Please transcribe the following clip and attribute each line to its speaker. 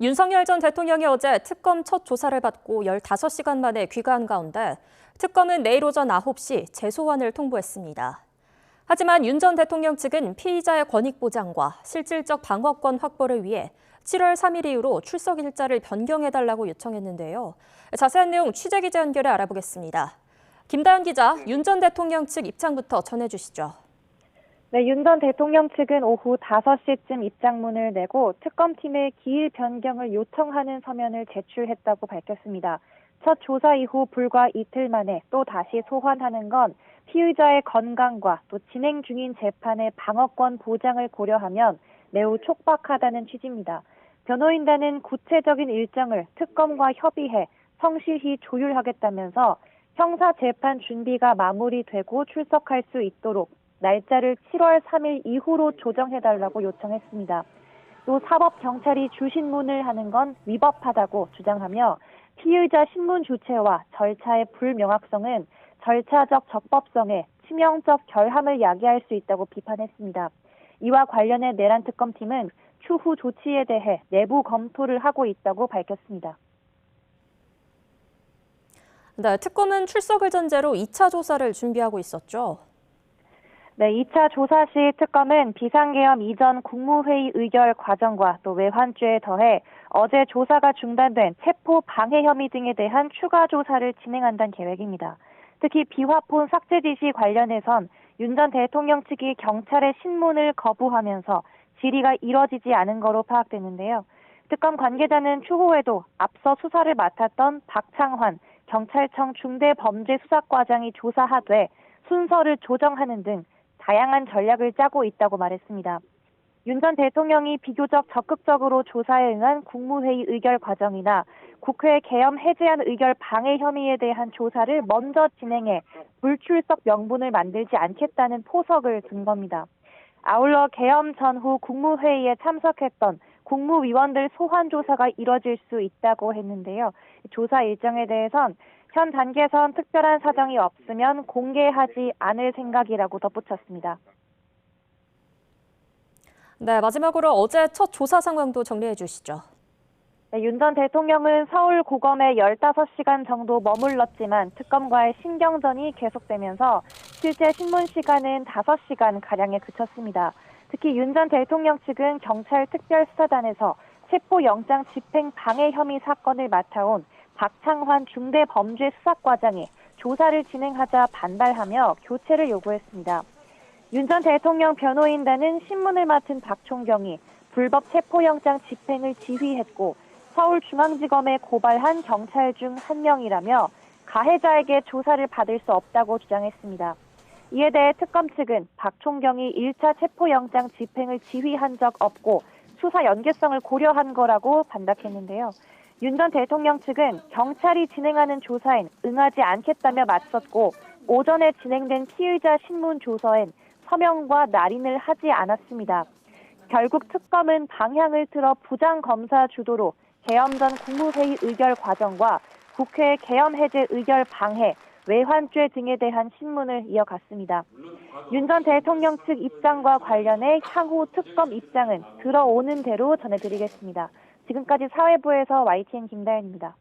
Speaker 1: 윤석열 전 대통령이 어제 특검 첫 조사를 받고 15시간 만에 귀가한 가운데 특검은 내일 오전 9시 재소환을 통보했습니다. 하지만 윤 전 대통령 측은 피의자의 권익 보장과 실질적 방어권 확보를 위해 7월 3일 이후로 출석 일자를 변경해달라고 요청했는데요. 자세한 내용 취재기자 연결해 알아보겠습니다. 김다연 기자, 윤 전 대통령 측 입장부터 전해주시죠.
Speaker 2: 네, 윤 전 대통령 측은 오후 5시쯤 입장문을 내고 특검팀에 기일 변경을 요청하는 서면을 제출했다고 밝혔습니다. 첫 조사 이후 불과 이틀 만에 또 다시 소환하는 건 피의자의 건강과 또 진행 중인 재판의 방어권 보장을 고려하면 매우 촉박하다는 취지입니다. 변호인단은 구체적인 일정을 특검과 협의해 성실히 조율하겠다면서 형사 재판 준비가 마무리되고 출석할 수 있도록 날짜를 7월 3일 이후로 조정해달라고 요청했습니다. 또 사법경찰이 주신문을 하는 건 위법하다고 주장하며 피의자 신문 주체와 절차의 불명확성은 절차적 적법성에 치명적 결함을 야기할 수 있다고 비판했습니다. 이와 관련해 내란 특검팀은 추후 조치에 대해 내부 검토를 하고 있다고 밝혔습니다.
Speaker 1: 네, 특검은 출석을 전제로 2차 조사를 준비하고 있었죠.
Speaker 2: 네, 2차 조사 시 특검은 비상계엄 이전 국무회의 의결 과정과 또 외환죄에 더해 어제 조사가 중단된 체포 방해 혐의 등에 대한 추가 조사를 진행한다는 계획입니다. 특히 비화폰 삭제 지시 관련해선 윤 전 대통령 측이 경찰의 신문을 거부하면서 질의가 이뤄지지 않은 거로 파악됐는데요. 특검 관계자는 추후에도 앞서 수사를 맡았던 박창환 경찰청 중대범죄수사과장이 조사하되 순서를 조정하는 등 다양한 전략을 짜고 있다고 말했습니다. 윤 전 대통령이 비교적 적극적으로 조사에 응한 국무회의 의결 과정이나 국회 계엄 해제안 의결 방해 혐의에 대한 조사를 먼저 진행해 불출석 명분을 만들지 않겠다는 포석을 둔 겁니다. 아울러 계엄 전후 국무회의에 참석했던 국무위원들 소환 조사가 이뤄질 수 있다고 했는데요. 조사 일정에 대해선 현 단계선 특별한 사정이 없으면 공개하지 않을 생각이라고 덧붙였습니다.
Speaker 1: 네, 마지막으로 어제 첫 조사 상황도 정리해 주시죠.
Speaker 2: 네, 윤 전 대통령은 서울고검에 15시간 정도 머물렀지만 특검과의 신경전이 계속되면서 실제 신문 시간은 5시간가량에 그쳤습니다. 특히 윤 전 대통령 측은 경찰 특별수사단에서 체포영장 집행 방해 혐의 사건을 맡아온 박창환 중대범죄수사과장이 조사를 진행하자 반발하며 교체를 요구했습니다. 윤 전 대통령 변호인단은 신문을 맡은 박총경이 불법 체포영장 집행을 지휘했고 서울중앙지검에 고발한 경찰 중 한 명이라며 가해자에게 조사를 받을 수 없다고 주장했습니다. 이에 대해 특검 측은 박총경이 1차 체포영장 집행을 지휘한 적 없고 수사 연계성을 고려한 거라고 반박했는데요. 윤 전 대통령 측은 경찰이 진행하는 조사엔 응하지 않겠다며 맞섰고 오전에 진행된 피의자 신문 조서엔 서명과 날인을 하지 않았습니다. 결국 특검은 방향을 틀어 부장검사 주도로 계엄 전 국무회의 의결 과정과 국회 계엄 해제 의결 방해, 외환죄 등에 대한 신문을 이어갔습니다. 윤 전 대통령 측 입장과 관련해 향후 특검 입장은 들어오는 대로 전해드리겠습니다. 지금까지 사회부에서 YTN 김다연입니다.